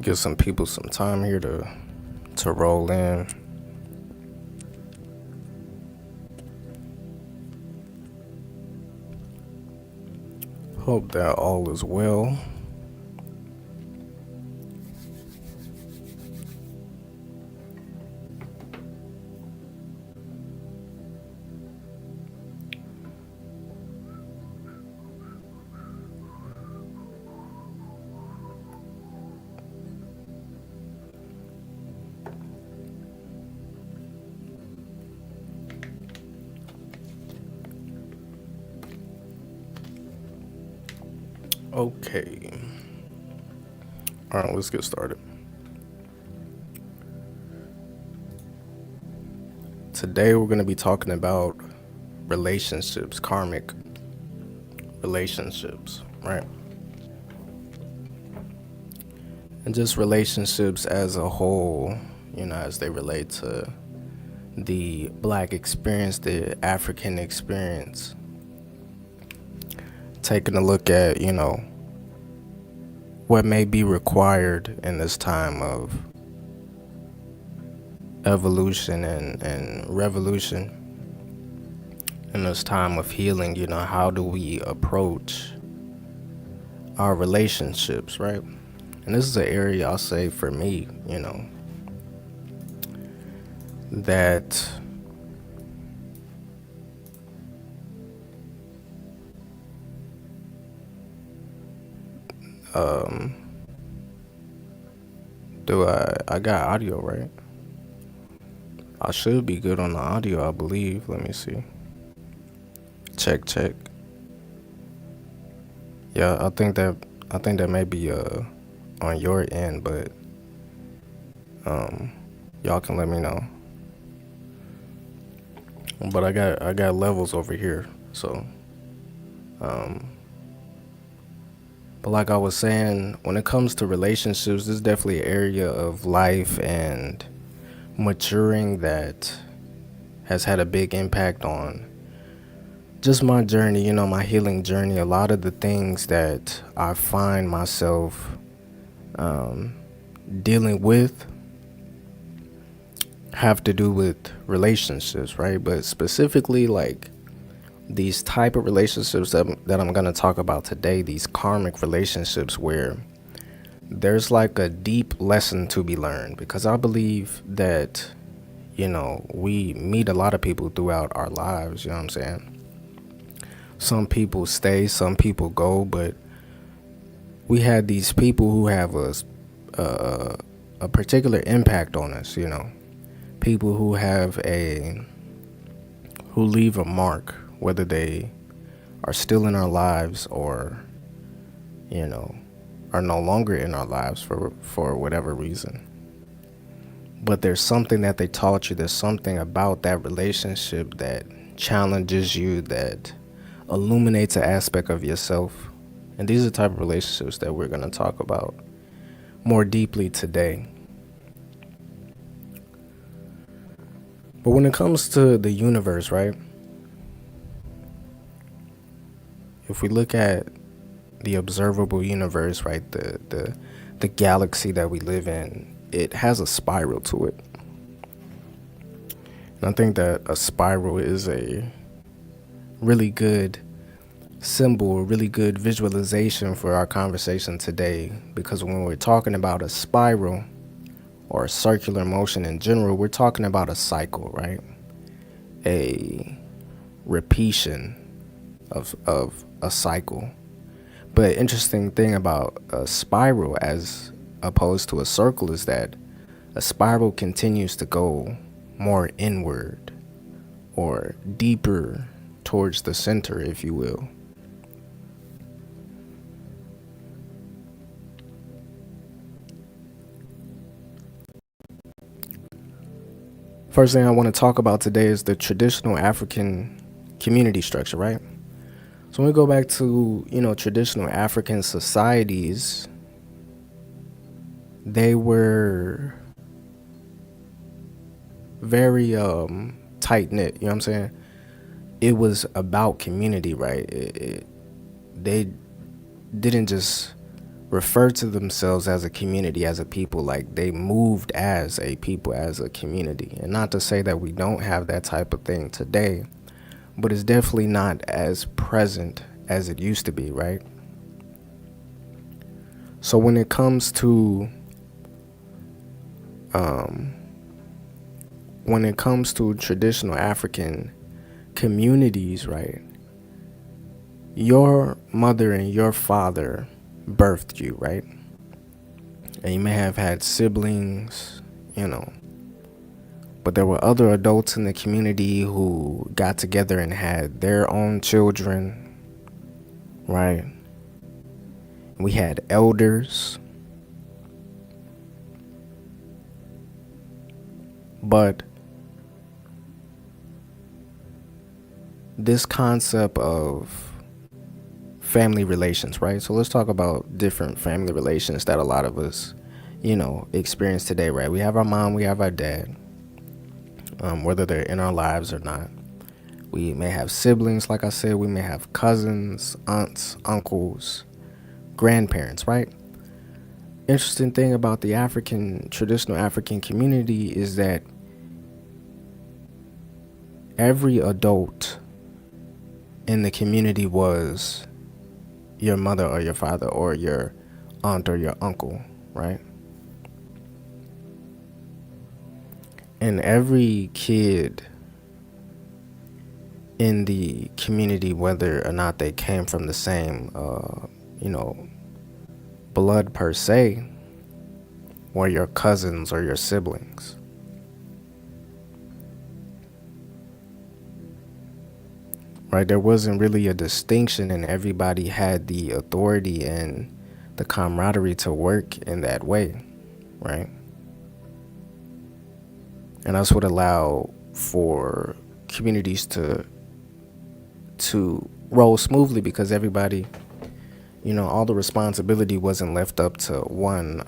Give some people some time here to roll in. Hope that all is well. Okay. All right, let's get started. Today we're going to be talking about relationships, karmic relationships, right? And just relationships as a whole, as they relate to the Black experience, the African experience. Taking a look at, what may be required in this time of evolution and revolution, in this time of healing. How do we approach our relationships, right? And this is an area I'll say for me, that I got audio, right? I should be good on the audio, I believe. Let me see. Check. Yeah, I think that may be on your end, but y'all can let me know. But I got levels over here, so but like I was saying, when it comes to relationships, this is definitely an area of life and maturing that has had a big impact on just my journey, my healing journey. A lot of the things that I find myself dealing with have to do with relationships, right? But specifically, like, these type of relationships that I'm going to talk about today, these karmic relationships, where there's like a deep lesson to be learned, because I believe that, we meet a lot of people throughout our lives, you know what I'm saying? Some people stay, some people go, but we had these people who have a particular impact on us, people who leave a mark, whether they are still in our lives or, are no longer in our lives for whatever reason. But there's something that they taught you. There's something about that relationship that challenges you, that illuminates an aspect of yourself. And these are the type of relationships that we're going to talk about more deeply today. But when it comes to the universe, right? If we look at the observable universe, right, the galaxy that we live in, it has a spiral to it. And I think that a spiral is a really good symbol, a really good visualization for our conversation today, because when we're talking about a spiral or a circular motion in general, we're talking about a cycle, right? A repetition of a cycle. But interesting thing about a spiral as opposed to a circle is that a spiral continues to go more inward or deeper towards the center, if you will. First thing I want to talk about today is the traditional African community structure, right? So when we go back to, traditional African societies, they were very tight-knit, you know what I'm saying? It was about community, right? They didn't just refer to themselves as a community, as a people, like they moved as a people, as a community. And not to say that we don't have that type of thing today, but it's definitely not as present as it used to be, right? So when it comes to traditional African communities, right, your mother and your father birthed you, right? And you may have had siblings, but there were other adults in the community who got together and had their own children, right? We had elders. But this concept of family relations, right? So let's talk about different family relations that a lot of us, experience today, right? We have our mom, we have our dad, whether they're in our lives or not. We may have siblings, like I said, we may have cousins, aunts, uncles, grandparents, right? Interesting thing about the traditional African community is that every adult in the community was your mother or your father or your aunt or your uncle, right? And every kid in the community, whether or not they came from the same, blood per se, were your cousins or your siblings. Right? There wasn't really a distinction, and everybody had the authority and the camaraderie to work in that way, right? And that's what allowed for communities to roll smoothly, because everybody, all the responsibility wasn't left up to one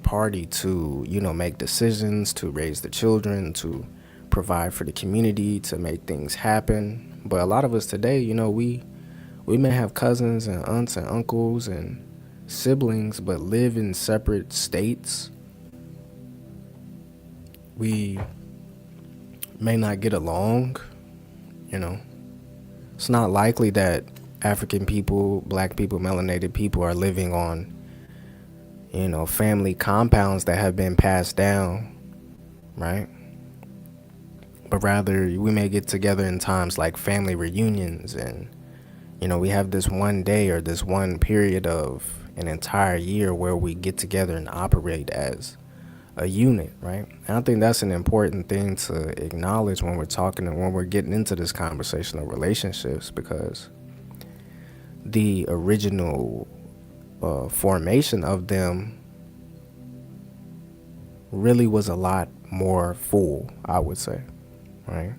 party to, make decisions, to raise the children, to provide for the community, to make things happen. But a lot of us today, we may have cousins and aunts and uncles and siblings, but live in separate states. We may not get along, It's not likely that African people, black people, melanated people are living on, family compounds that have been passed down, right? But rather, we may get together in times like family reunions, and, we have this one day or this one period of an entire year where we get together and operate as a unit, right? And I think that's an important thing to acknowledge when we're talking and when we're getting into this conversation of relationships, because the original formation of them really was a lot more full, I would say, right?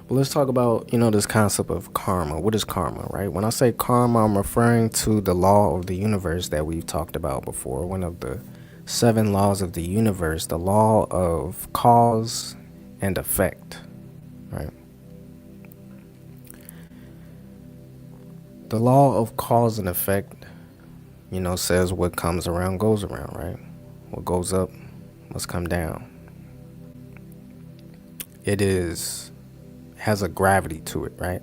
But let's talk about, this concept of karma. What is karma, right? When I say karma, I'm referring to the law of the universe that we've talked about before. One of the 7 laws of the universe, the law of cause and effect, right? The law of cause and effect, says what comes around goes around, right? What goes up must come down. It has a gravity to it, right?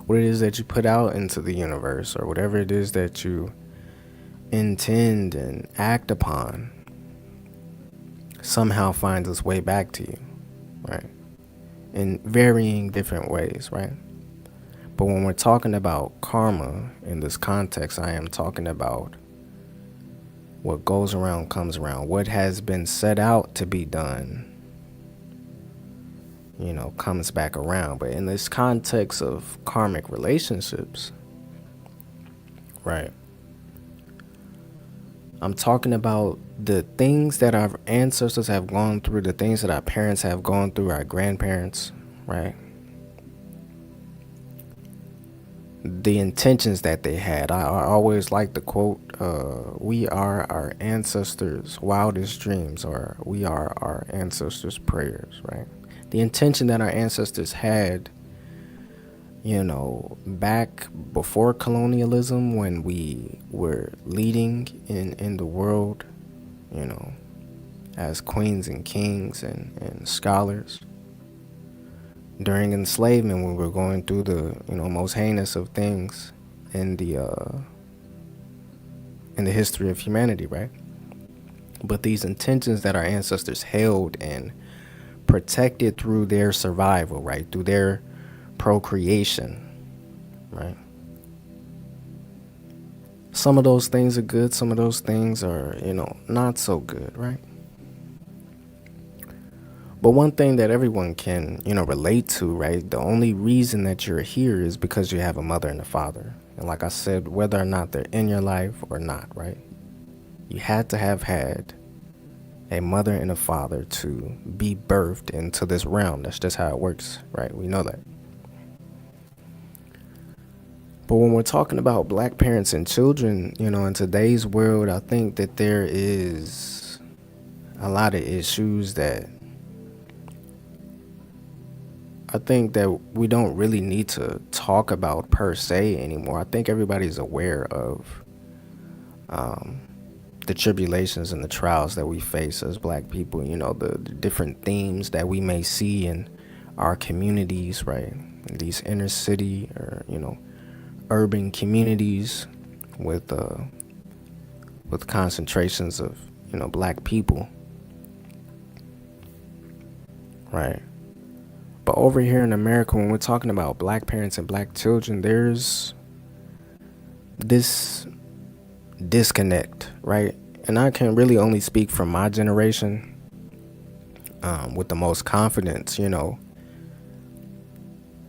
What it is that you put out into the universe, or whatever it is that you intend and act upon, somehow finds its way back to you, right? In varying different ways, right? But when we're talking about karma in this context, I am talking about what goes around comes around. What has been set out to be done, comes back around. But in this context of karmic relationships, right, I'm talking about the things that our ancestors have gone through, the things that our parents have gone through, our grandparents, right? The intentions that they had. I always like the quote, we are our ancestors' wildest dreams, or we are our ancestors' prayers, right? The intention that our ancestors had back before colonialism, when we were leading in the world, you know, as queens and kings and scholars. During enslavement, when we were going through the, most heinous of things in the history of humanity, right? But these intentions that our ancestors held and protected through their survival, right? Through their procreation, right? Some of those things are good, some of those things are, not so good, right? But one thing that everyone can, relate to, right? The only reason that you're here is because you have a mother and a father. And like I said, whether or not they're in your life or not, right? You had to have had a mother and a father to be birthed into this realm. That's just how it works, right? We know that. But when we're talking about black parents and children, in today's world, I think that there is a lot of issues that I think that we don't really need to talk about per se anymore. I think everybody's aware of the tribulations and the trials that we face as black people, the different themes that we may see in our communities, right? In these inner city or, urban communities with concentrations of, black people, right? But over here in America, when we're talking about black parents and black children, there's this disconnect, right? And I can really only speak from my generation with the most confidence.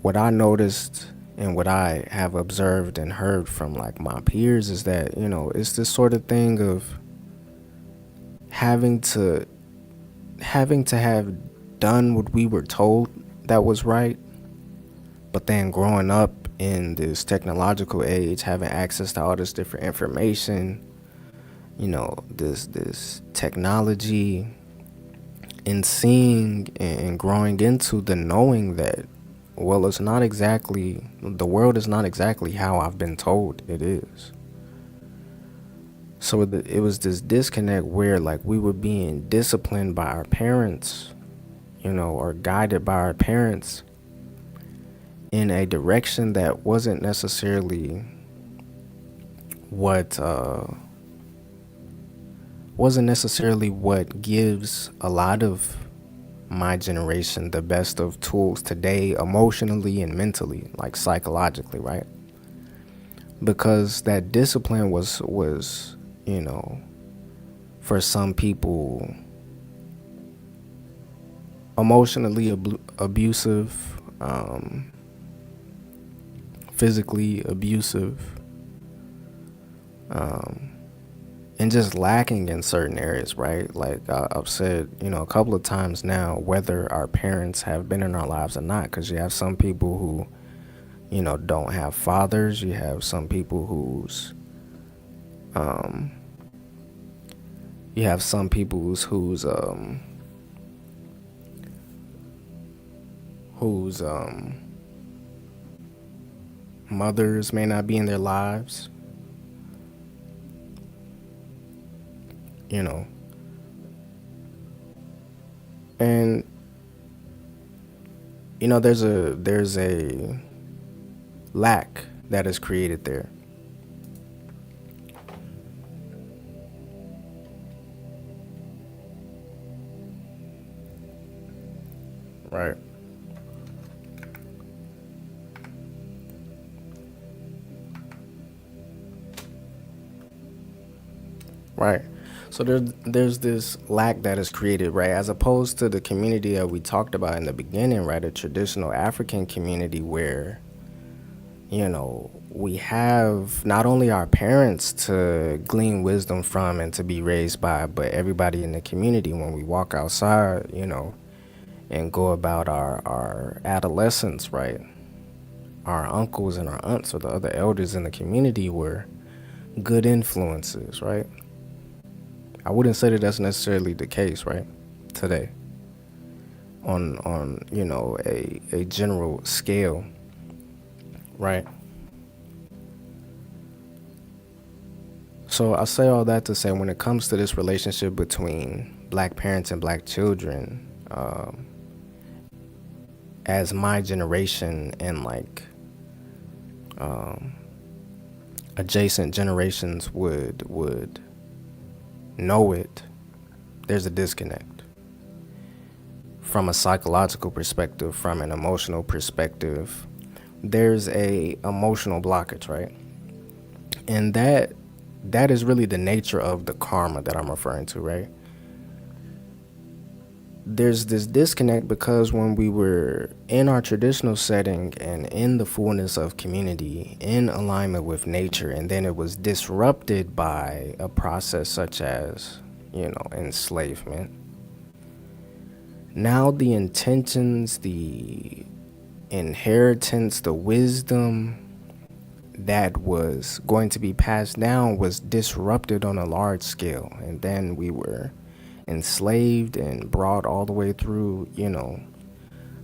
What I noticed and what I have observed and heard from like my peers is that, it's this sort of thing of having to have done what we were told that was right, but then growing up in this technological age, having access to all this different information, this technology, and seeing and growing into the knowing that, well, the world is not exactly how I've been told it is. So it was this disconnect where like we were being disciplined by our parents, or guided by our parents in a direction that wasn't necessarily what gives a lot of my generation the best of tools today, emotionally and mentally, like psychologically, right? Because that discipline was for some people emotionally abusive, physically abusive, and just lacking in certain areas, right? Like I've said, a couple of times now, whether our parents have been in our lives or not, because you have some people who, don't have fathers. You have some people whose mothers may not be in their lives, and there's a lack that is created there. Right. Right. So there's this lack that is created, right? As opposed to the community that we talked about in the beginning, right? A traditional African community where, we have not only our parents to glean wisdom from and to be raised by, but everybody in the community when we walk outside, and go about our adolescence, right? Our uncles and our aunts or the other elders in the community were good influences, right? I wouldn't say that that's necessarily the case, right? Today, on a general scale. right? So I say all that to say, when it comes to this relationship between black parents and black children, as my generation and like adjacent generations would know it, there's a disconnect from a psychological perspective, from an emotional perspective. There's a emotional blockage, right? And that is really the nature of the karma that I'm referring to, right? There's this disconnect because when we were in our traditional setting and in the fullness of community, in alignment with nature, and then it was disrupted by a process such as, enslavement. Now the intentions, the inheritance, the wisdom that was going to be passed down was disrupted on a large scale. And then we were enslaved and brought all the way through,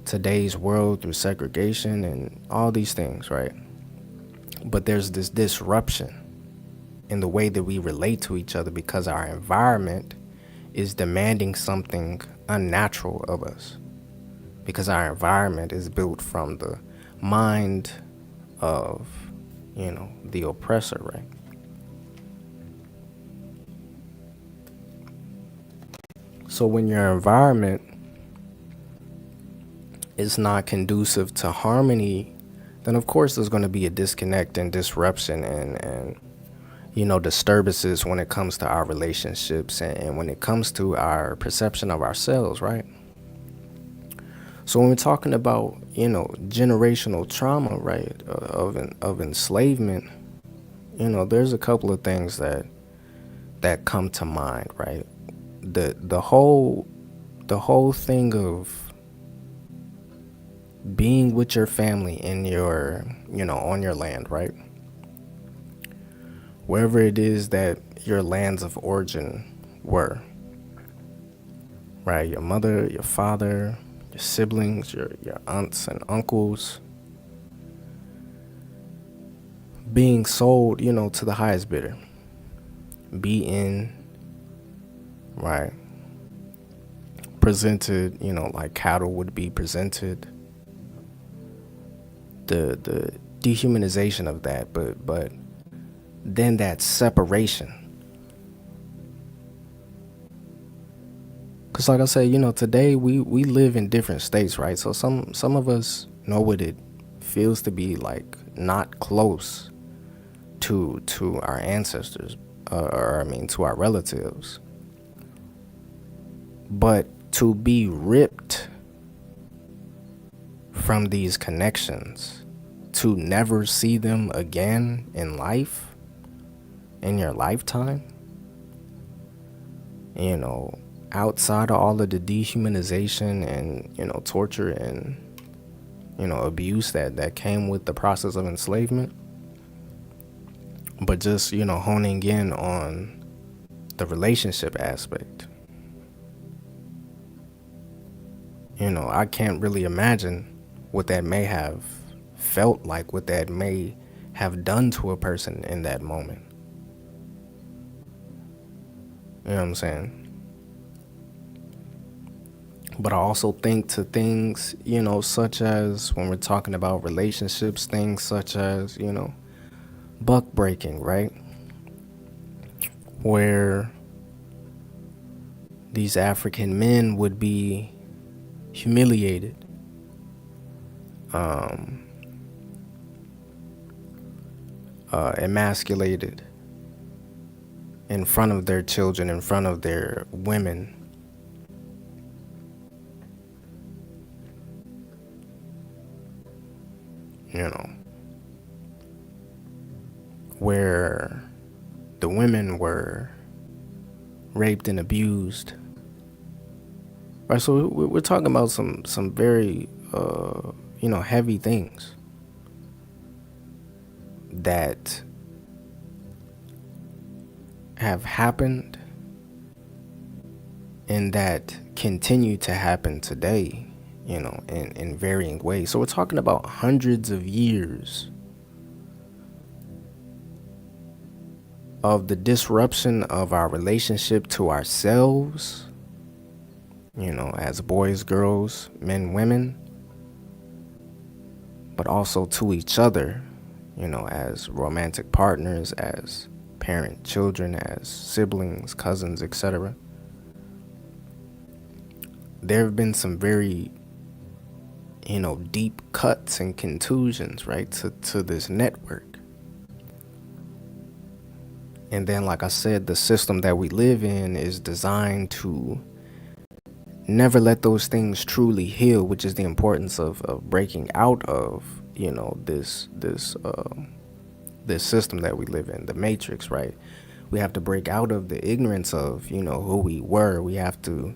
today's world, through segregation and all these things, right? But there's this disruption in the way that we relate to each other because our environment is demanding something unnatural of us, because our environment is built from the mind of, the oppressor, right? So when your environment is not conducive to harmony, then of course there's going to be a disconnect and disruption and disturbances when it comes to our relationships and when it comes to our perception of ourselves, right? So when we're talking about, generational trauma, right, of enslavement, there's a couple of things that come to mind, right? The whole thing of being with your family in your, on your land, right? Wherever it is that your lands of origin were, right? Your mother, your father, your siblings, your aunts and uncles, being sold, to the highest bidder, beaten, right? Presented, like cattle would be presented. The dehumanization of that, but then that separation. Because like I said, today we live in different states, right? So some of us know what it feels to be like not close to our ancestors, to our relatives. But to be ripped from these connections, to never see them again in life, in your lifetime, outside of all of the dehumanization and, torture and, abuse that came with the process of enslavement, but just, honing in on the relationship aspect. I can't really imagine what that may have felt like, what that may have done to a person in that moment. You know what I'm saying? But I also think to things, such as when we're talking about relationships, things such as, buck breaking, right? Where these African men would be humiliated, emasculated in front of their children, in front of their women. Where the women were raped and abused. Right, so we're talking about some very, heavy things that have happened and that continue to happen today, in varying ways. So we're talking about hundreds of years of the disruption of our relationship to ourselves, as boys, girls, men, women, but also to each other, as romantic partners, as parent, children, as siblings, cousins, etc. There have been some very, deep cuts and contusions, right, to this network. And then, like I said, the system that we live in is designed to never let those things truly heal, which is the importance of breaking out of, this system that we live in, the matrix, right? We have to break out of the ignorance of, who we were. We have to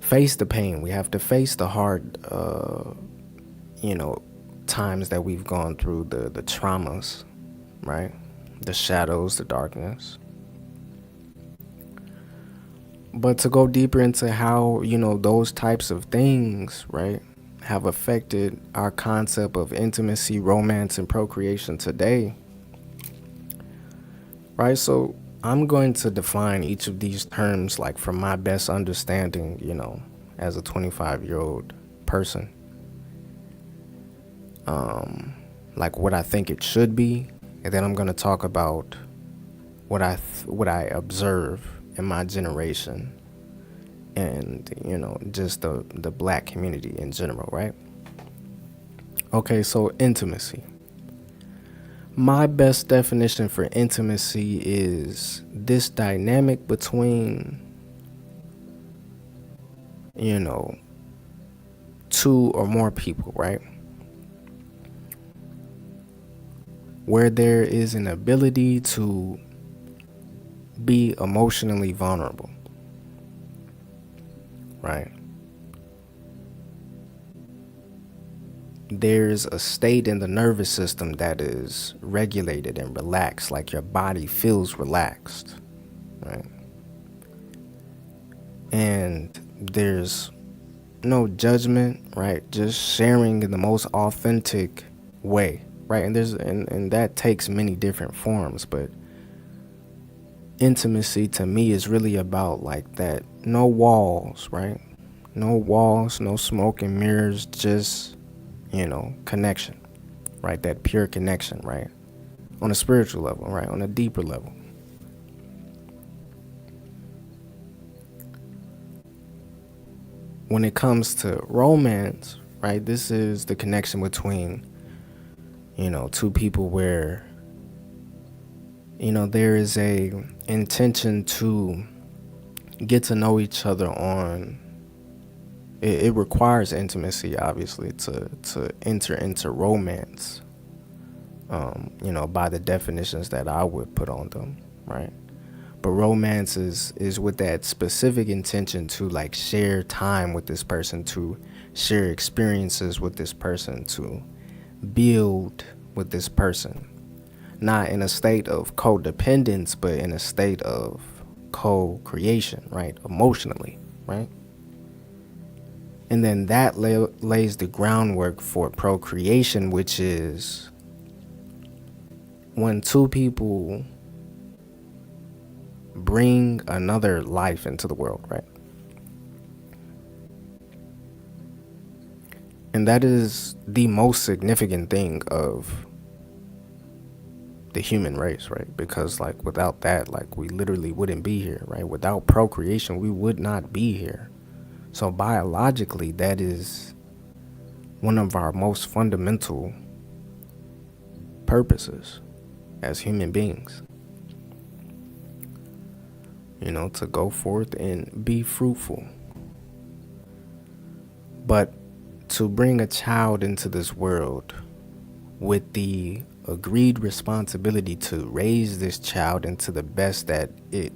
face the pain. We have to face the hard, times that we've gone through, the traumas, right? The shadows, the darkness. But to go deeper into how, those types of things, right, have affected our concept of intimacy, romance, and procreation today, right? So I'm going to define each of these terms, like, from my best understanding, as a 25-year-old person, like what I think it should be. And then I'm going to talk about what I observe in my generation and, just the black community in general, right? Okay, so intimacy. My best definition for intimacy is this dynamic between, two or more people, right? Where there is an ability to be emotionally vulnerable, right? There's a state in the nervous system that is regulated and relaxed, like your body feels relaxed, right? And there's no judgment, right? Just sharing in the most authentic way, right? And that takes many different forms, but intimacy to me is really about, like, that no walls, right? No walls, no smoke and mirrors, just, connection, right? That pure connection, right? On a spiritual level, right? On a deeper level. When it comes to romance, right, this is the connection between, two people where, there is a intention to get to know each other on, it requires intimacy, obviously, to enter into romance, by the definitions that I would put on them, right? But romance is with that specific intention to, like, share time with this person, to share experiences with this person, to build with this person. Not in a state of codependence, but in a state of co-creation, right? Emotionally, right? And then that lays the groundwork for procreation, which is when two people bring another life into the world, right? And that is the most significant thing of the human race, right? Because, like, without that, like, we literally wouldn't be here, right? Without procreation, we would not be here. So biologically, that is one of our most fundamental purposes as human beings. To go forth and be fruitful. But to bring a child into this world with the agreed responsibility to raise this child into the best that it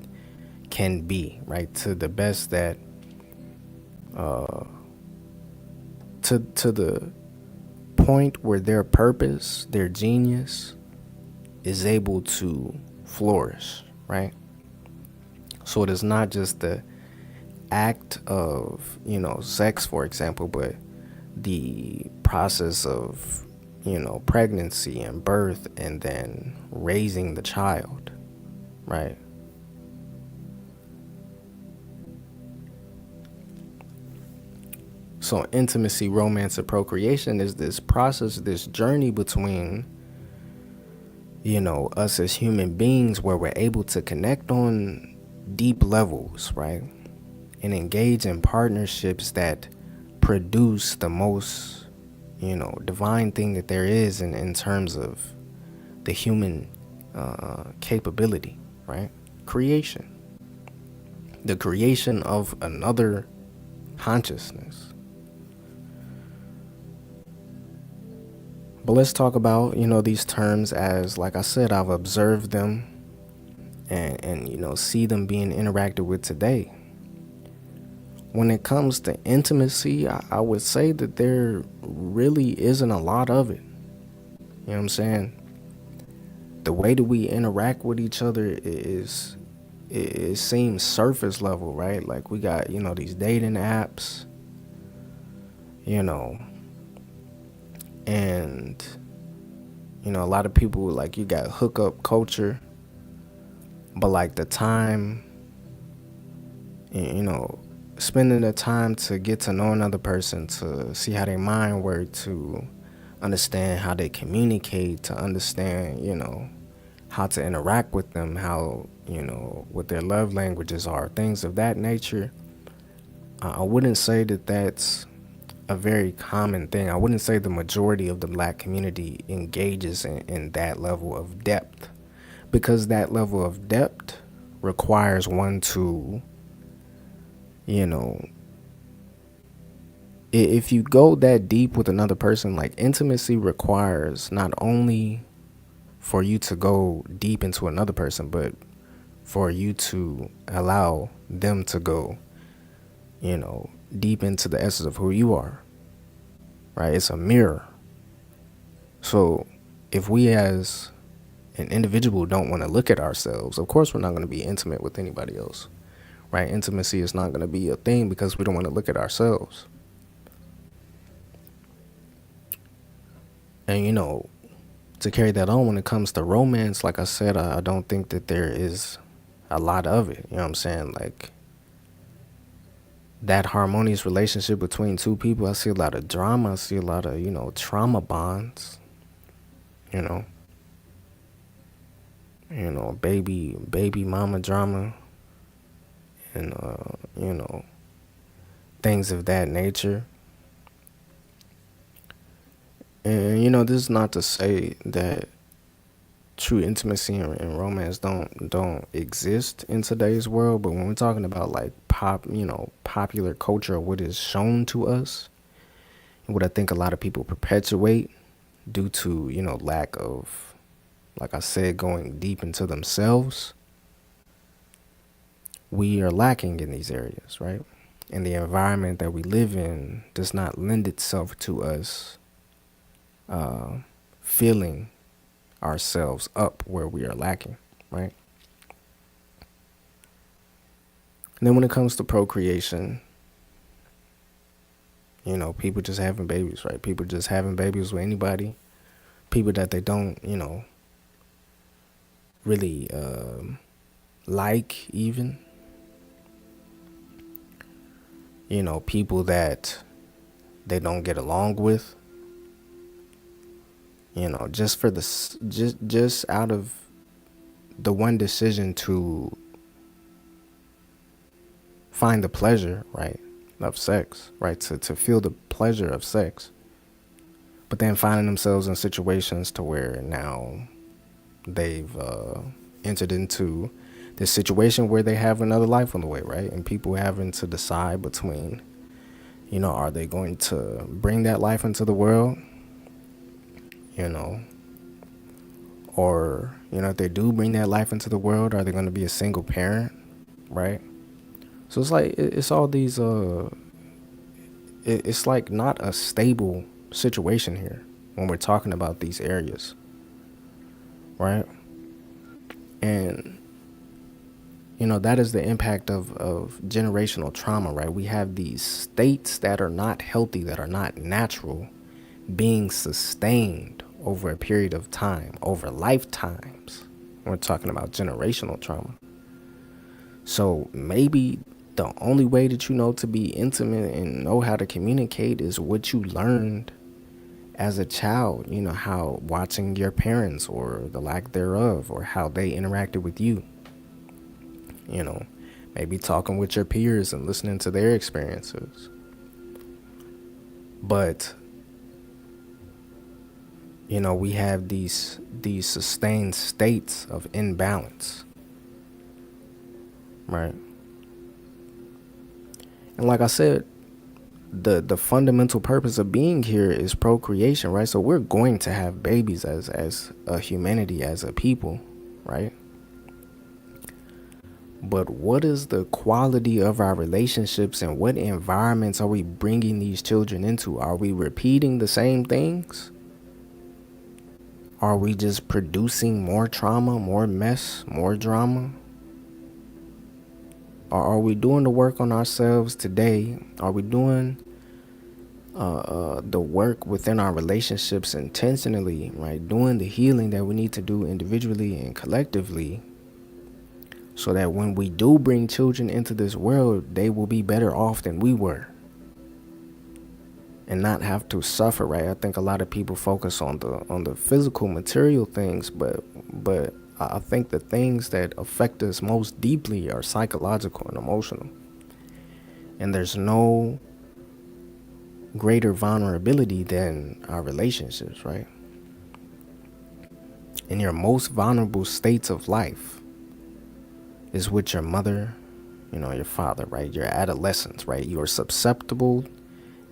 can be, right? To the best that, to the point where their purpose, their genius is able to flourish, right? So it is not just the act of, sex, for example, but the process of, pregnancy and birth and then raising the child, right? So intimacy, romance, and procreation is this process, this journey between, us as human beings where we're able to connect on deep levels, right? And engage in partnerships that produce the most, divine thing that there is in terms of the human capability, right? Creation. The creation of another consciousness. But let's talk about, these terms as, like I said, I've observed them and see them being interacted with today. When it comes to intimacy, I would say that there really isn't a lot of it. You know what I'm saying? The way that we interact with each other it seems surface level, right? Like we got, these dating apps, and, a lot of people, like, you got hookup culture, but like the time, spending the time to get to know another person, to see how their mind work, to understand how they communicate, to understand, how to interact with them, how, what their love languages are, things of that nature. I wouldn't say that that's a very common thing. I wouldn't say the majority of the Black community engages in that level of depth, because that level of depth requires one to, if you go that deep with another person, like, intimacy requires not only for you to go deep into another person, but for you to allow them to go, deep into the essence of who you are, right? It's a mirror. So if we as an individual don't want to look at ourselves, of course we're not going to be intimate with anybody else, right? Intimacy is not going to be a thing because we don't want to look at ourselves. And, to carry that on when it comes to romance, like I said, I don't think that there is a lot of it. You know what I'm saying? Like, that harmonious relationship between two people, I see a lot of drama. I see a lot of, trauma bonds, baby mama drama, and, things of that nature. And, this is not to say that true intimacy and romance don't exist in today's world, but when we're talking about, like, popular culture, what is shown to us, and what I think a lot of people perpetuate due to, lack of, like I said, going deep into themselves, we are lacking in these areas, right? And the environment that we live in does not lend itself to us filling ourselves up where we are lacking, right? And then when it comes to procreation, people just having babies, right? People just having babies with anybody, people that they don't, really like even, people that they don't get along with, just for just out of the one decision to find the pleasure, right, of sex, right, to feel the pleasure of sex, but then finding themselves in situations to where now they've entered into this situation where they have another life on the way, right? And people having to decide between, are they going to bring that life into the world, or, if they do bring that life into the world, are they going to be a single parent, right? So it's like, it's all these, it's like not a stable situation here when we're talking about these areas, right? And, that is the impact of generational trauma, right? We have these states that are not healthy, that are not natural, being sustained over a period of time, over lifetimes, We're talking about generational trauma. So maybe the only way that you know to be intimate and know how to communicate is what you learned as a child, how watching your parents or the lack thereof, or how they interacted with you, maybe talking with your peers and listening to their experiences. But, we have these sustained states of imbalance, right? And like I said, the fundamental purpose of being here is procreation, right? So we're going to have babies as a humanity, as a people, right? But what is the quality of our relationships, and what environments are we bringing these children into? Are we repeating the same things? Are we just producing more trauma, more mess, more drama? Or are we doing the work on ourselves today? Are we doing the work within our relationships intentionally, right? Doing the healing that we need to do individually and collectively, so that when we do bring children into this world, they will be better off than we were and not have to suffer, right? I think a lot of people focus on the physical, material things, but I think the things that affect us most deeply are psychological and emotional. And there's no greater vulnerability than our relationships, right? In your most vulnerable states of life is with your mother, your father, right? Your adolescence, right? You are susceptible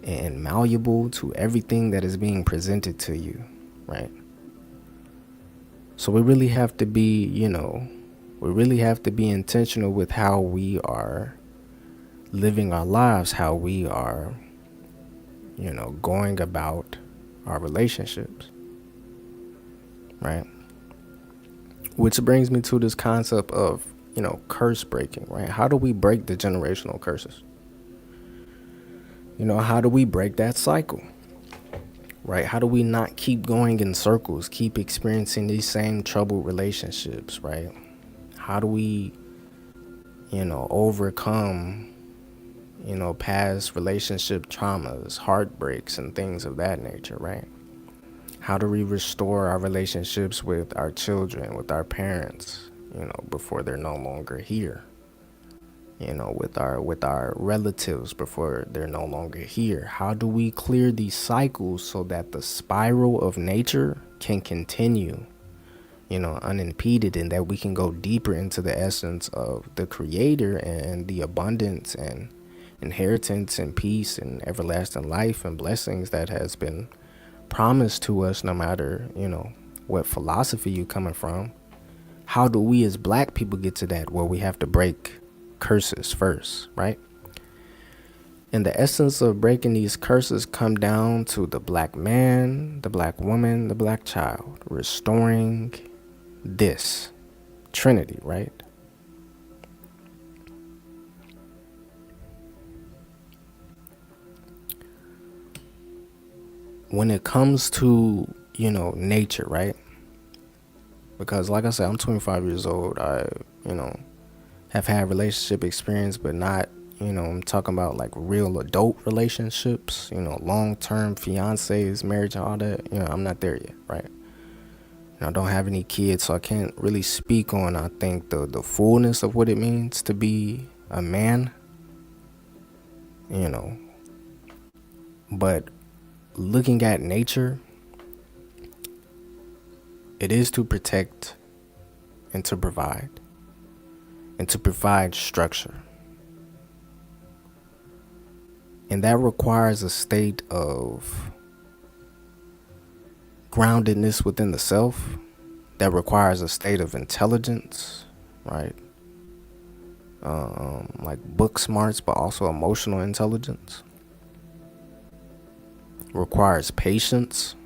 and malleable to everything that is being presented to you, right? So we really have to be, intentional with how we are living our lives, how we are, going about our relationships, right? Which brings me to this concept of, curse breaking, right? How do we break the generational curses? How do we break that cycle, right? How do we not keep going in circles, keep experiencing these same troubled relationships, right? How do we, overcome, past relationship traumas, heartbreaks, and things of that nature, right? How do we restore our relationships with our children, with our parents, before they're no longer here? With our relatives before they're no longer here? How do we clear these cycles so that the spiral of nature can continue, unimpeded, and that we can go deeper into the essence of the Creator and the abundance and inheritance and peace and everlasting life and blessings that has been promised to us, no matter, what philosophy you're coming from? How do we as Black people get to that? Well, we have to break curses first, right? And the essence of breaking these curses come down to the Black man, the Black woman, the Black child, restoring this Trinity, right? When it comes to, nature, right? Because like I said, I'm 25 years old. I, have had relationship experience, but not, I'm talking about like real adult relationships, long-term fiancés, marriage, all that. I'm not there yet, right? I don't have any kids, so I can't really speak on, I think, the fullness of what it means to be a man, But looking at nature, it is to protect and to provide structure. And that requires a state of groundedness within the self. That requires a state of intelligence, right? Like book smarts, but also emotional intelligence. Requires patience.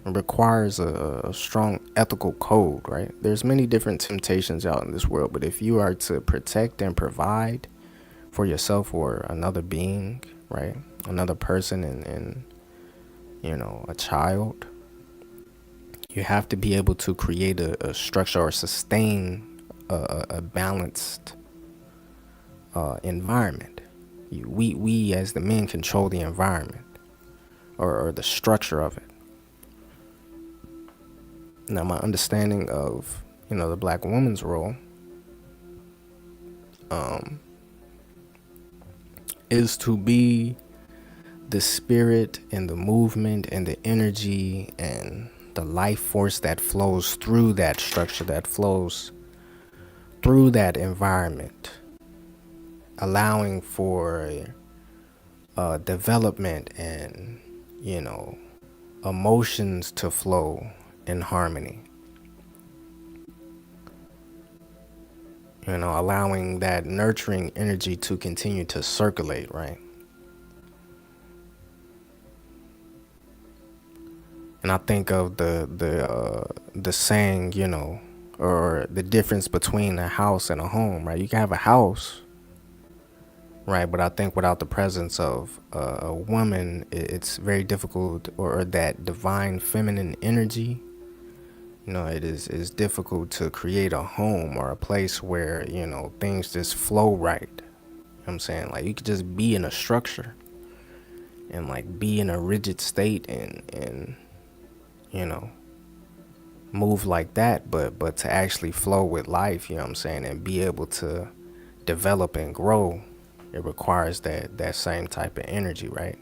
It requires a strong ethical code, right? There's many different temptations out in this world, but if you are to protect and provide for yourself or another being, right? Another person and a child, You have to be able to create a structure or sustain a balanced environment. We as the men control the environment or the structure of it. Now, my understanding of, the black woman's role is to be the spirit and the movement and the energy and the life force that flows through that structure, that flows through that environment, allowing for development and, emotions to flow in harmony. Allowing that nurturing energy to continue to circulate, right? And I think of the saying, or the difference between a house and a home, right? You can have a house, right? But I think without the presence of a woman, it's very difficult, or that divine feminine energy, it is difficult to create a home or a place where, things just flow right. You know what I'm saying? Like, you could just be in a structure and like be in a rigid state and move like that, but to actually flow with life, you know what I'm saying, and be able to develop and grow, it requires that same type of energy, right?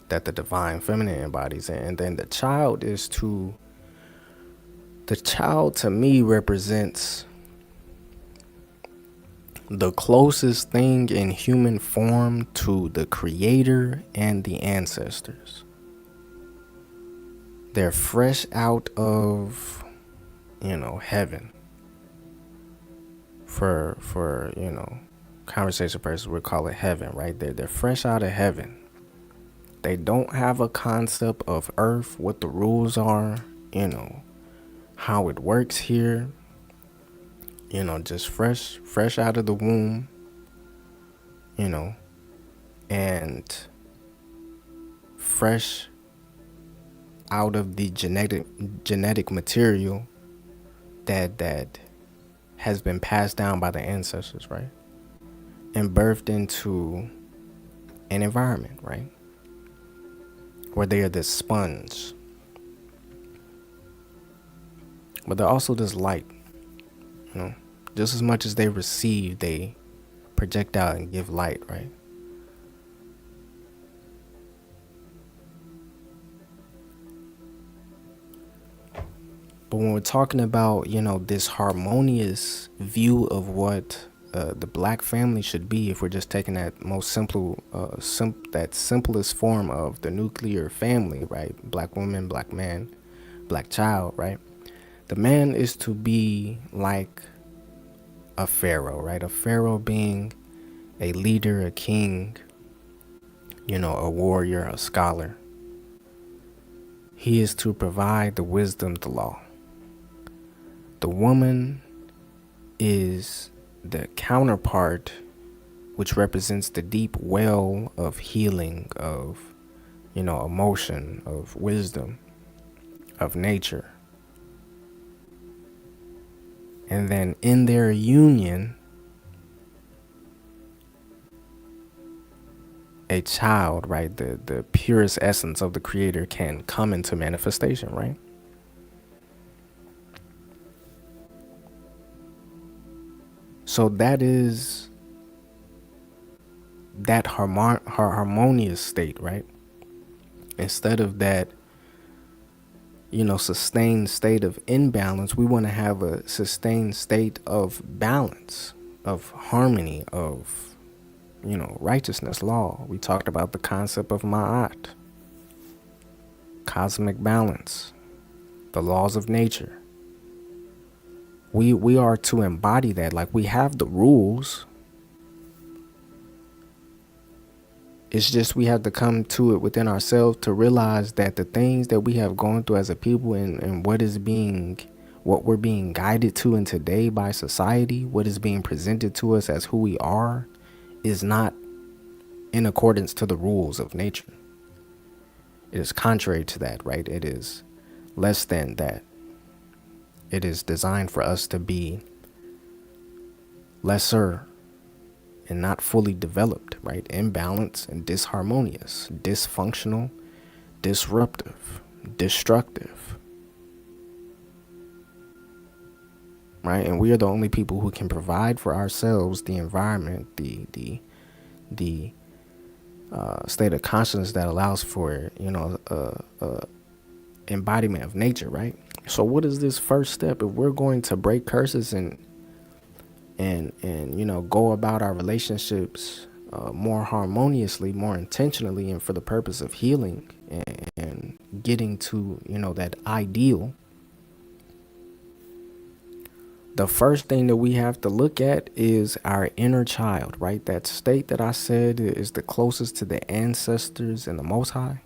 That the divine feminine embodies. And then the child to me represents the closest thing in human form to the creator and the ancestors. They're fresh out of, heaven. For conversation purposes, we call it heaven, right? They're fresh out of heaven. They don't have a concept of earth, what the rules are, how it works here. Just fresh out of the womb, and fresh out of the genetic material that has been passed down by the ancestors, right? And birthed into an environment, right? Where they are this sponge. But they're also this light, just as much as they receive, they project out and give light, right? But when we're talking about, this harmonious view of what the black family should be, if we're just taking that most that simplest form of the nuclear family, right? Black woman, black man, black child, right? The man is to be like a pharaoh, right? A pharaoh being a leader, a king, a warrior, a scholar. He is to provide the wisdom, the law. The woman is the counterpart, which represents the deep well of healing, of, emotion, of wisdom, of nature. And then in their union, a child, right, the purest essence of the creator can come into manifestation, right? So that is that harmonious state, right? Instead of that, sustained state of imbalance, we want to have a sustained state of balance, of harmony, of, righteousness, law. We talked about the concept of ma'at, cosmic balance, the laws of nature. We are to embody that. Like, we have the rules. It's just we have to come to it within ourselves to realize that the things that we have gone through as a people and what we're being guided to in today by society, what is being presented to us as who we are, is not in accordance to the rules of nature. It is contrary to that, right? It is less than that. It is designed for us to be lesser and not fully developed, right? Imbalanced and disharmonious, dysfunctional, disruptive, destructive, right? And we are the only people who can provide for ourselves the environment, the state of consciousness that allows for, embodiment of nature, right? So what is this first step? If we're going to break curses and go about our relationships more harmoniously, more intentionally, and for the purpose of healing and getting to that ideal, the first thing that we have to look at is our inner child, right? That state that I said is the closest to the ancestors and the Most High.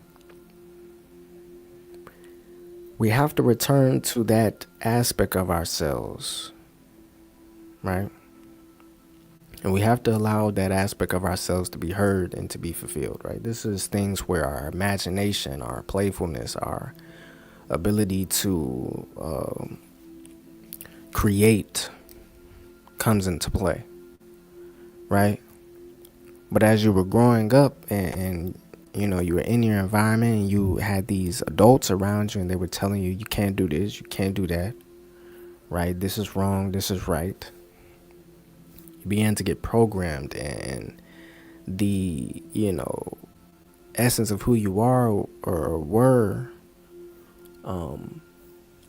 We have to return to that aspect of ourselves, right? And we have to allow that aspect of ourselves to be heard and to be fulfilled, right? This is things where our imagination, our playfulness, our ability to create comes into play, right? But as you were growing up and you were in your environment and you had these adults around you and they were telling you can't do this, you can't do that, right? This is wrong, this is right. You began to get programmed, and the essence of who you are or were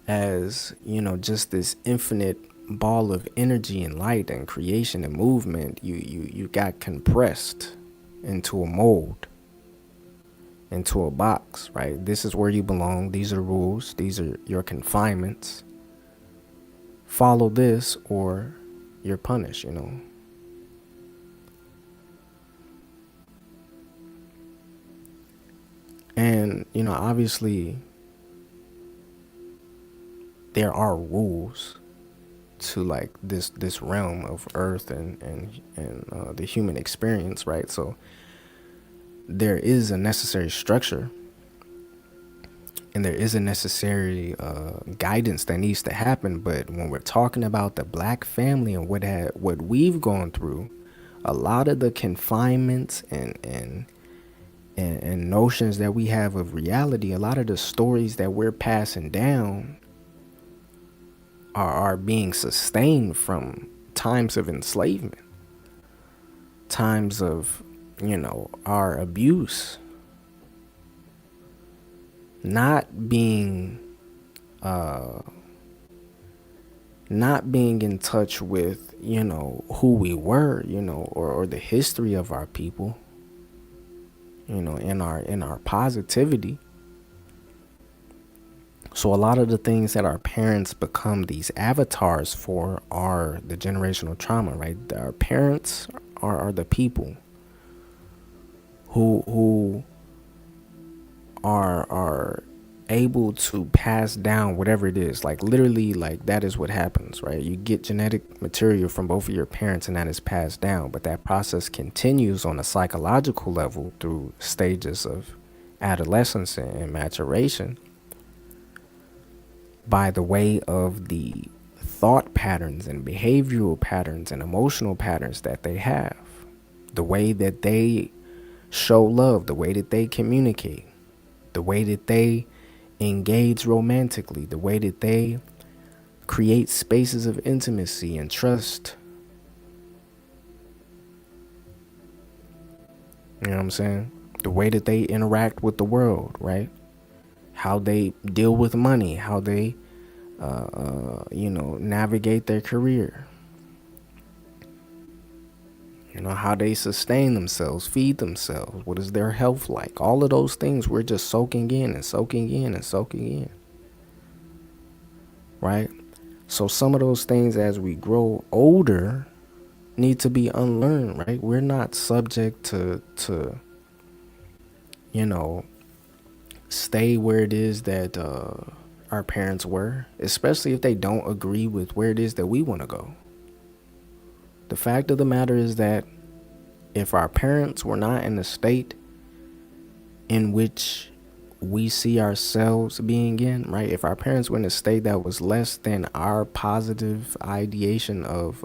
as just this infinite ball of energy and light and creation and movement, you got compressed into a mold, into a box, right? This is where you belong. These are rules. These are your confinements. Follow this or you're punished, And, obviously there are rules to like this realm of earth and the human experience, right? So there is a necessary structure and there is a necessary guidance that needs to happen. But when we're talking about the Black family and what we've gone through, a lot of the confinements and notions that we have of reality, a lot of the stories that we're passing down are being sustained from times of enslavement, times of our abuse, not being in touch with who we were, or the history of our people, in our positivity. So a lot of the things that our parents become these avatars for are the generational trauma, right? Our parents are the people who are able to pass down whatever it is. Like literally, like that is what happens, right? You get genetic material from both of your parents and that is passed down, but that process continues on a psychological level through stages of adolescence and maturation by the way of the thought patterns and behavioral patterns and emotional patterns that they have, the way that they show love, the way that they communicate, the way that they engage romantically, the way that they create spaces of intimacy and trust. You know what I'm saying? The way that they interact with the world, right? How they deal with money, how they, navigate their career. How they sustain themselves, feed themselves. What is their health like? All of those things we're just soaking in and soaking in and soaking in. Right? So some of those things as we grow older need to be unlearned, right? We're not subject to stay where it is that our parents were, especially if they don't agree with where it is that we want to go. The fact of the matter is that if our parents were not in a state in which we see ourselves being in, right? If our parents were in a state that was less than our positive ideation of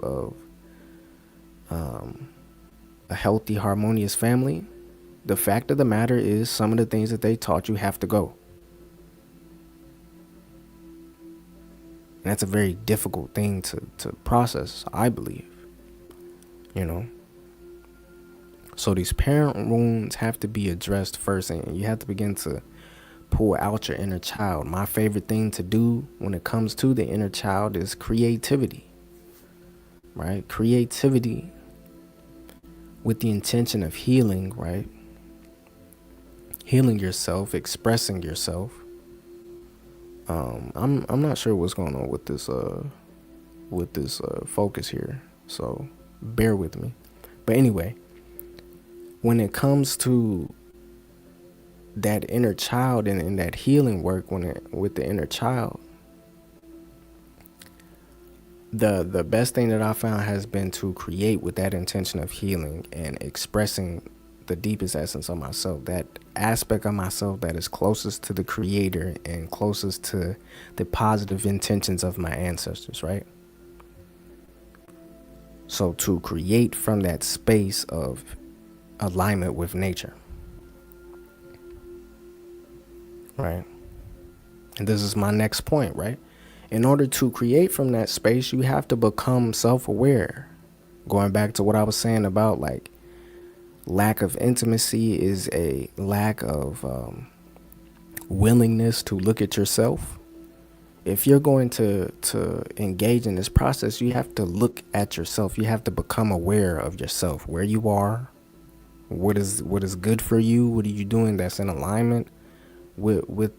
a healthy, harmonious family, the fact of the matter is some of the things that they taught you have to go. And that's a very difficult thing to process, I believe. You know? So these parent wounds have to be addressed first, and you have to begin to pull out your inner child. My favorite thing to do when it comes to the inner child is creativity, right? Creativity with the intention of healing, right? Healing yourself, expressing yourself. I'm not sure what's going on with this focus here, so bear with me. But anyway, when it comes to that inner child and that healing work with the inner child, the best thing that I found has been to create with that intention of healing and expressing the deepest essence of myself, that aspect of myself that is closest to the creator and closest to the positive intentions of my ancestors, right? So to create from that space of alignment with nature, right? And this is my next point, right? In order to create from that space, you have to become self-aware. Going back to what I was saying about like lack of intimacy is a lack of willingness to look at yourself. If you're going to engage in this process, you have to look at yourself. You have to become aware of yourself, where you are, what is good for you, what are you doing that's in alignment with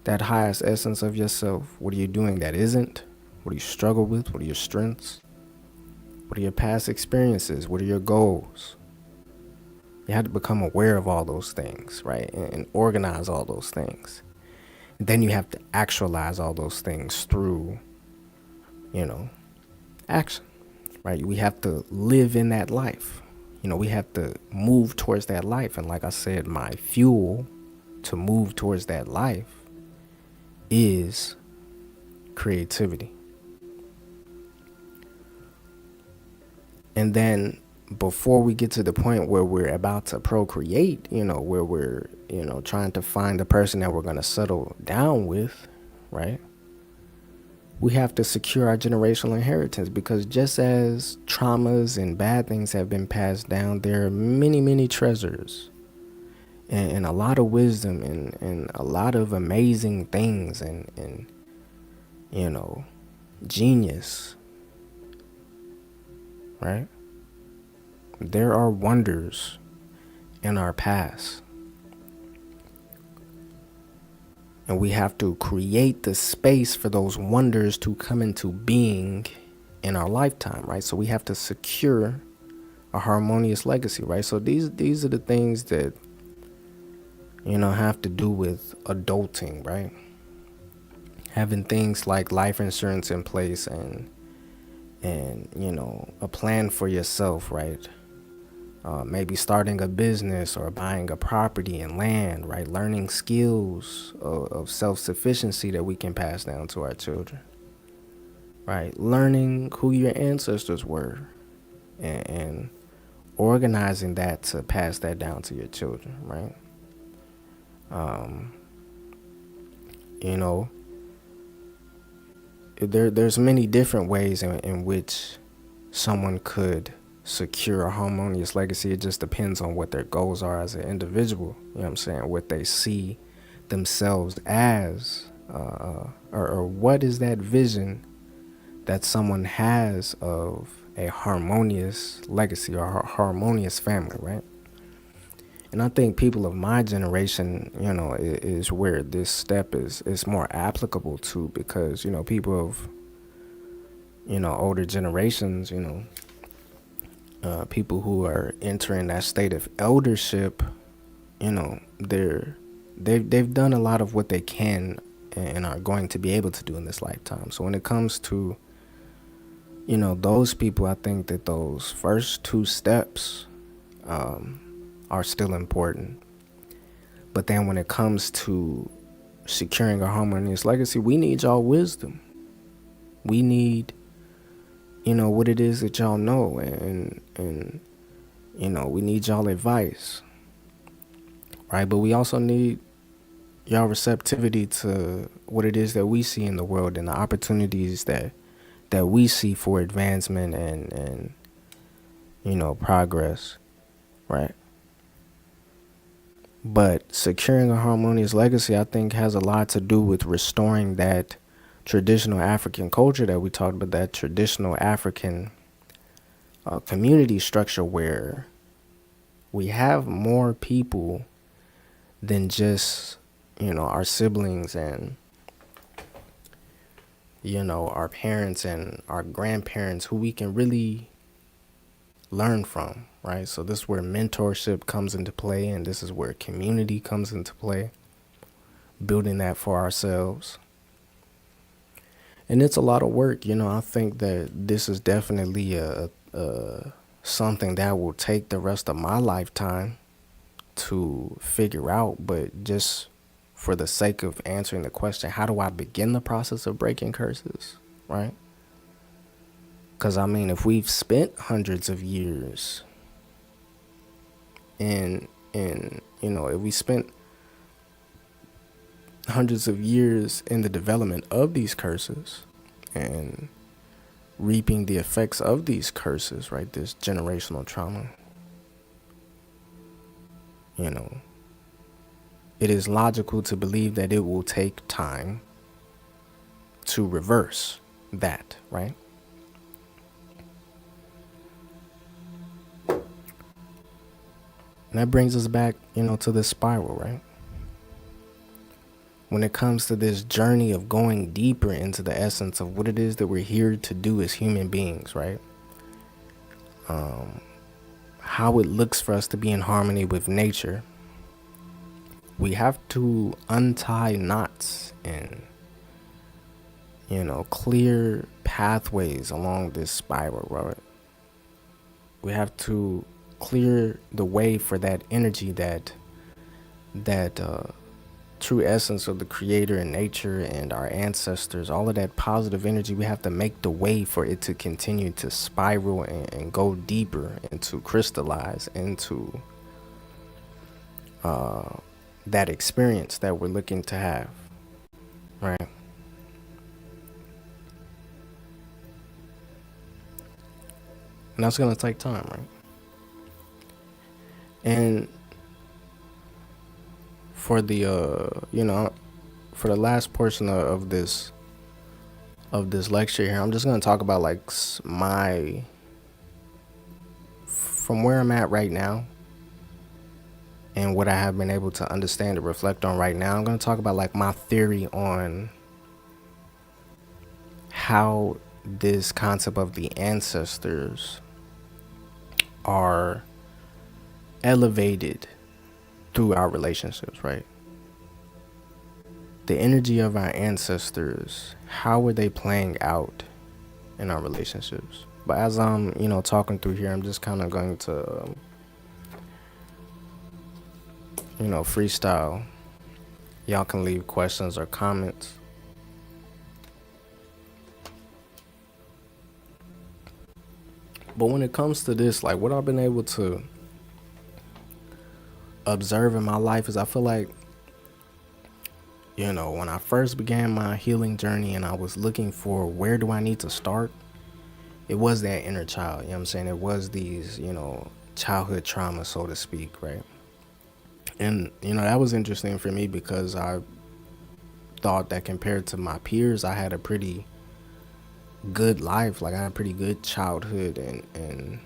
that highest essence of yourself. What are you doing that isn't? What do you struggle with? What are your strengths? What are your past experiences? What are your goals? You have to become aware of all those things, right? And organize all those things. And then you have to actualize all those things through, action, right? We have to live in that life. We have to move towards that life. And like I said, my fuel to move towards that life is creativity. And then before we get to the point where we're about to procreate, where we're, trying to find the person that we're going to settle down with, right? We have to secure our generational inheritance, because just as traumas and bad things have been passed down, there are many, many treasures and a lot of wisdom and a lot of amazing things and genius, right? There are wonders in our past. And we have to create the space for those wonders to come into being in our lifetime, right? So we have to secure a harmonious legacy, right? So these are the things that, have to do with adulting, right? Having things like life insurance in place and a plan for yourself, right? Maybe starting a business or buying a property and land, right? Learning skills of self-sufficiency that we can pass down to our children, right? Learning who your ancestors were and organizing that to pass that down to your children, right? There's many different ways in which someone could secure a harmonious legacy. It just depends on what their goals are as an individual, what they see themselves as, or what is that vision that someone has of a harmonious legacy or a harmonious family, right? And I think people of my generation, is where this step is more applicable to, because, people of, older generations, people who are entering that state of eldership, they've done a lot of what they can and are going to be able to do in this lifetime. So when it comes to, those people, I think that those first two steps are still important. But then when it comes to securing a harmonious legacy, we need y'all wisdom. We need, what it is that y'all know, and we need y'all advice, right? But we also need y'all receptivity to what it is that we see in the world and the opportunities that we see for advancement and progress, right? But securing a harmonious legacy, I think, has a lot to do with restoring that traditional African culture that we talked about, that traditional African community structure where we have more people than just, our siblings and, our parents and our grandparents who we can really learn from, right? So this is where mentorship comes into play, and this is where community comes into play, building that for ourselves. And it's a lot of work, I think that this is definitely something that will take the rest of my lifetime to figure out, but just for the sake of answering the question, how do I begin the process of breaking curses, right? Because, if we've spent hundreds of years if we spent hundreds of years in the development of these curses and reaping the effects of these curses, right, this generational trauma, it is logical to believe that it will take time to reverse that, right? And that brings us back, to this spiral, right? When it comes to this journey of going deeper into the essence of what it is that we're here to do as human beings, right? How it looks for us to be in harmony with nature, we have to untie knots and, clear pathways along this spiral, right? We have to clear the way for that energy, that true essence of the creator and nature and our ancestors, all of that positive energy. We have to make the way for it to continue to spiral and go deeper and to crystallize into that experience that we're looking to have, right? And that's going to take time, right? And for the for the last portion of this lecture here, I'm just going to talk about like from where I'm at right now and what I have been able to understand and reflect on right now. I'm going to talk about like my theory on how this concept of the ancestors are elevated through our relationships, right? The energy of our ancestors, how are they playing out in our relationships? But as I'm, talking through here, I'm just kind of going to, freestyle. Y'all can leave questions or comments. But when it comes to this, like what I've been able to observe in my life is I feel like, when I first began my healing journey and I was looking for where do I need to start, it was that inner child, what I'm saying? It was these, childhood trauma, so to speak, right? And, that was interesting for me because I thought that compared to my peers, I had a pretty good life. Like I had a pretty good childhood and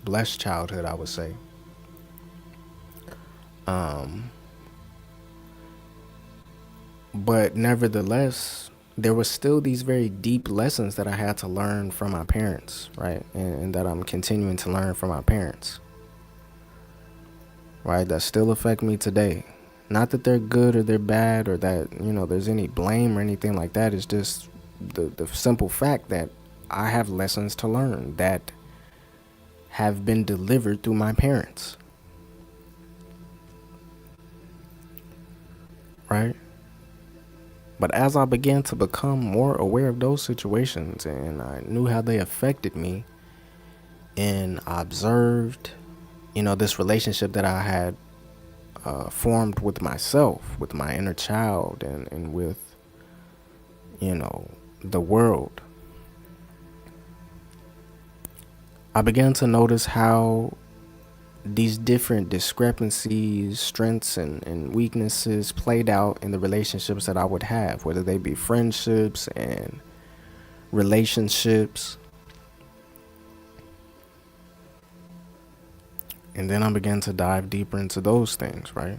blessed childhood, I would say. But nevertheless, there was still these very deep lessons that I had to learn from my parents, right? And that I'm continuing to learn from my parents, right? That still affect me today. Not that they're good or they're bad or that, there's any blame or anything like that. It's just the simple fact that I have lessons to learn that have been delivered through my parents. right? But as I began to become more aware of those situations and I knew how they affected me, and I observed, this relationship that I had formed with myself, with my inner child, and with, the world, I began to notice how these different discrepancies, strengths, and weaknesses played out in the relationships that I would have, whether they be friendships and relationships. And then I began to dive deeper into those things, right?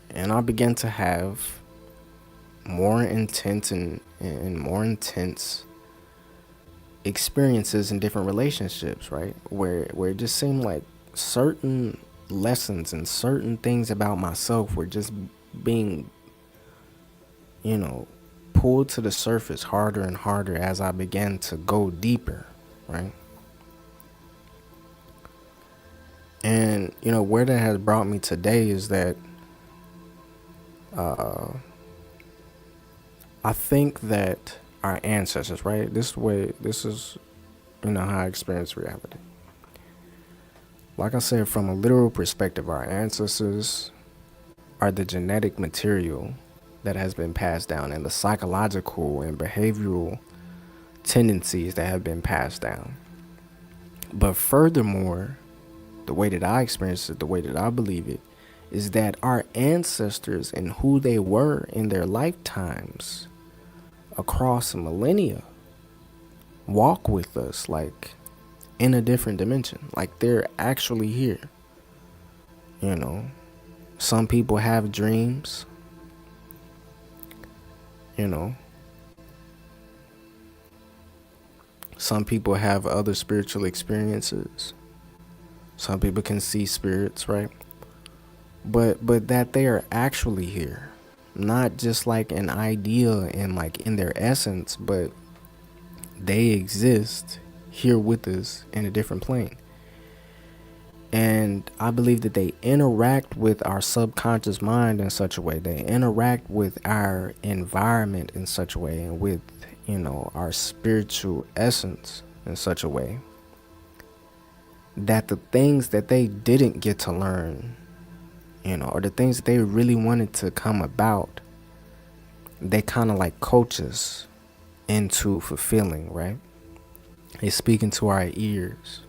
And I began to have more intense and more intense experiences in different relationships, right? Where it just seemed like certain lessons and certain things about myself were just being, pulled to the surface harder and harder as I began to go deeper, right? And, where that has brought me today is that I think that our ancestors, right? This is, how I experience reality. Like I said, from a literal perspective, our ancestors are the genetic material that has been passed down and the psychological and behavioral tendencies that have been passed down. But furthermore, the way that I experience it, the way that I believe it, is that our ancestors and who they were in their lifetimes across millennia walk with us like in a different dimension, like they're actually here. Some people have dreams, some people have other spiritual experiences, some people can see spirits, right? But that they are actually here, not just like an idea and like in their essence, but they exist here with us in a different plane. And I believe that they interact with our subconscious mind in such a way, they interact with our environment in such a way, and with, our spiritual essence in such a way that the things that they didn't get to learn, or the things that they really wanted to come about, they kind of like coach us into fulfilling, right? They speak into our ears,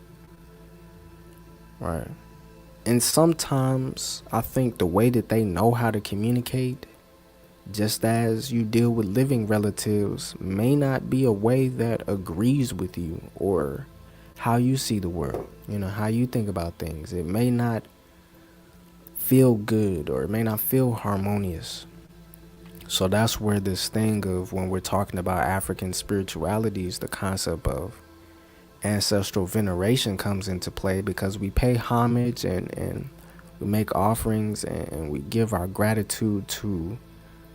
right? And sometimes I think the way that they know how to communicate, just as you deal with living relatives, may not be a way that agrees with you or how you see the world, how you think about things. It may not feel good or it may not feel harmonious. So that's where this thing of, when we're talking about African spiritualities, the concept of ancestral veneration comes into play, because we pay homage and we make offerings and we give our gratitude to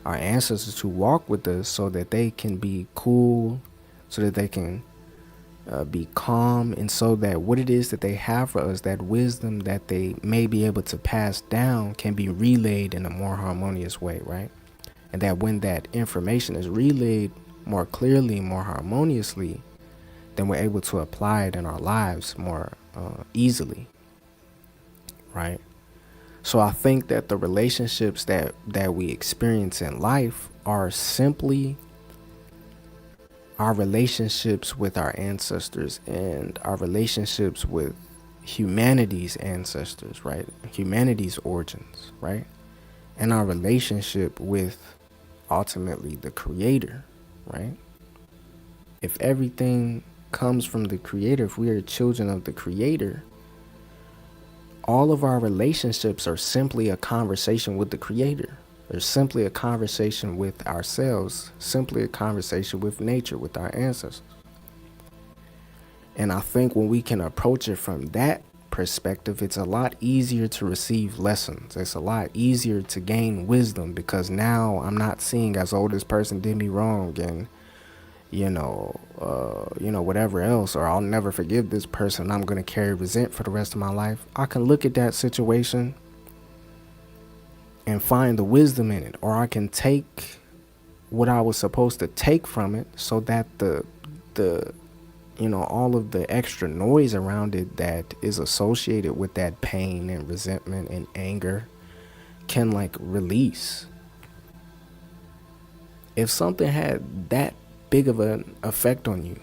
our ancestors who walk with us so that they can be cool, so that they can be calm, and so that what it is that they have for us, that wisdom that they may be able to pass down, can be relayed in a more harmonious way, right? And that when that information is relayed more clearly, more harmoniously, then we're able to apply it in our lives more easily, right? So I think that the relationships that we experience in life are simply our relationships with our ancestors and our relationships with humanity's ancestors, right? Humanity's origins, right? And our relationship with ultimately the Creator, right? If everything comes from the Creator, if we are children of the Creator, all of our relationships are simply a conversation with the Creator. They're simply a conversation with ourselves, simply a conversation with nature, with our ancestors. And I think when we can approach it from that perspective, it's a lot easier to receive lessons. It's a lot easier to gain wisdom, because now I'm not seeing as, oh, this person did me wrong and whatever else, or I'll never forgive this person, I'm going to carry resent for the rest of my life. I can look at that situation and find the wisdom in it, or I can take what I was supposed to take from it so that the all of the extra noise around it that is associated with that pain and resentment and anger can like release. If something had that big of an effect on you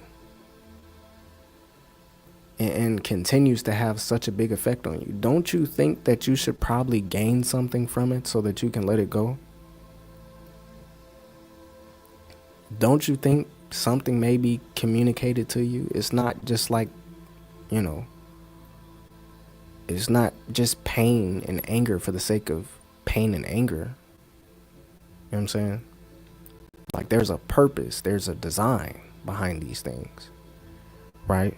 and continues to have such a big effect on you, don't you think that you should probably gain something from it so that you can let it go? Don't you think something may be communicated to you? It's not just like, you know, it's not just pain and anger for the sake of pain and anger. You know what I'm saying? Like there's a purpose, there's a design behind these things, right?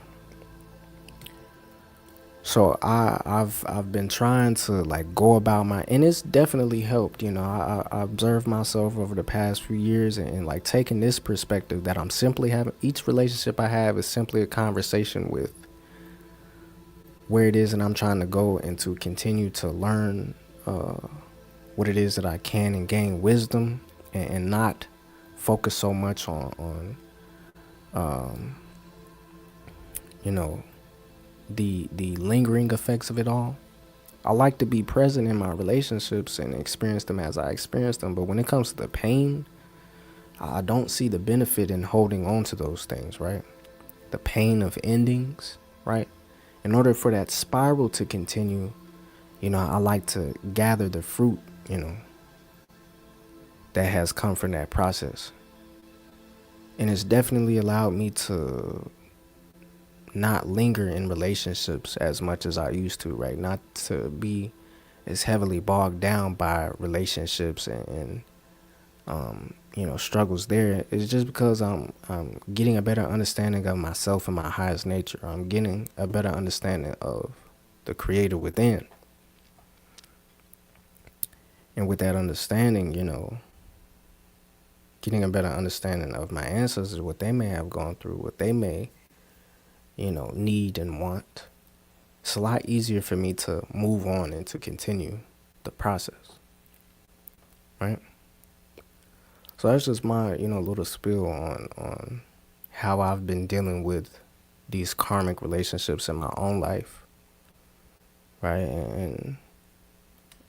So I've been trying to like go about and it's definitely helped. I observed myself over the past few years and like taking this perspective that I'm simply having, each relationship I have is simply a conversation with where it is, and I'm trying to go and to continue to learn what it is that I can and gain wisdom and not focus so much on the lingering effects of it all. I like to be present in my relationships and experience them as I experience them, but when it comes to the pain, I don't see the benefit in holding on to those things, right? The pain of endings, right? In order for that spiral to continue, I like to gather the fruit, that has come from that process. And it's definitely allowed me to not linger in relationships as much as I used to, right? Not to be as heavily bogged down by relationships and struggles there. It's just because I'm getting a better understanding of myself and my highest nature. I'm getting a better understanding of the creator within. And with that understanding, getting a better understanding of my ancestors, what they may have gone through, what they may need and want, it's a lot easier for me to move on and to continue the process, right? So that's just my, little spiel on how I've been dealing with these karmic relationships in my own life, right? And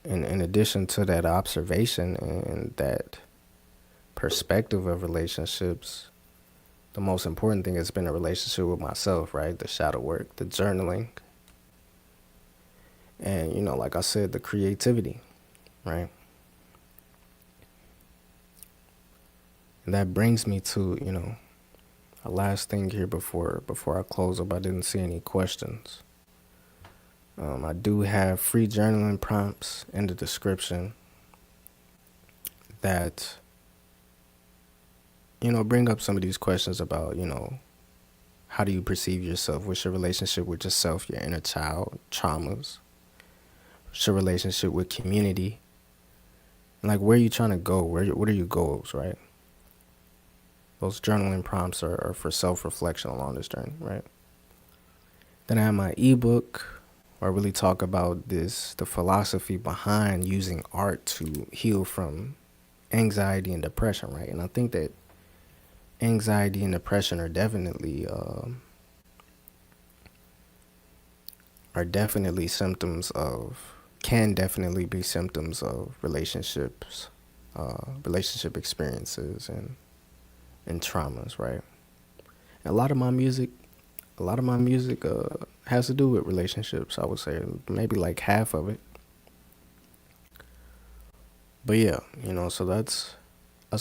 in addition to that observation and that perspective of relationships, the most important thing has been a relationship with myself, right? The shadow work, the journaling, and, like I said, the creativity, right? And that brings me to, a last thing here before I close up. I didn't see any questions. I do have free journaling prompts in the description that, bring up some of these questions about, how do you perceive yourself? What's your relationship with yourself, your inner child, traumas? What's your relationship with community? And like, where are you trying to go? What are your goals, right? Those journaling prompts are for self-reflection along this journey, right? Then I have my ebook where I really talk about the philosophy behind using art to heal from anxiety and depression, right? And I think that anxiety and depression are definitely symptoms of, can definitely be symptoms of relationships, relationship experiences and traumas, right? And a lot of my music has to do with relationships, I would say, maybe like half of it. But yeah, so that's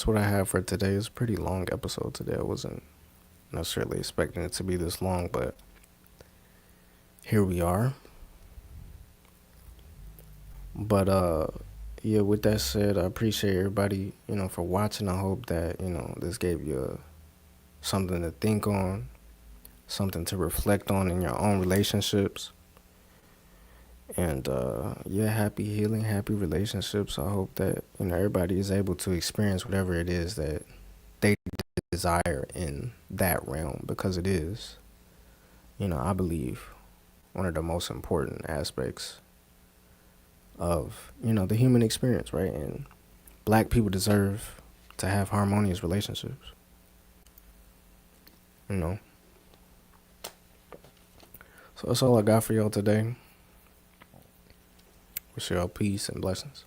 what I have for today. It's a pretty long episode today. I wasn't necessarily expecting it to be this long, but here we are. But yeah, with that said, I appreciate everybody, for watching. I hope that, this gave you something to think on, something to reflect on in your own relationships. And yeah, happy healing, happy relationships. I hope that, everybody is able to experience whatever it is that they desire in that realm, because it is, I believe, one of the most important aspects of, the human experience, right? And black people deserve to have harmonious relationships, you know. So that's all I got for y'all today. Wish y'all peace and blessings.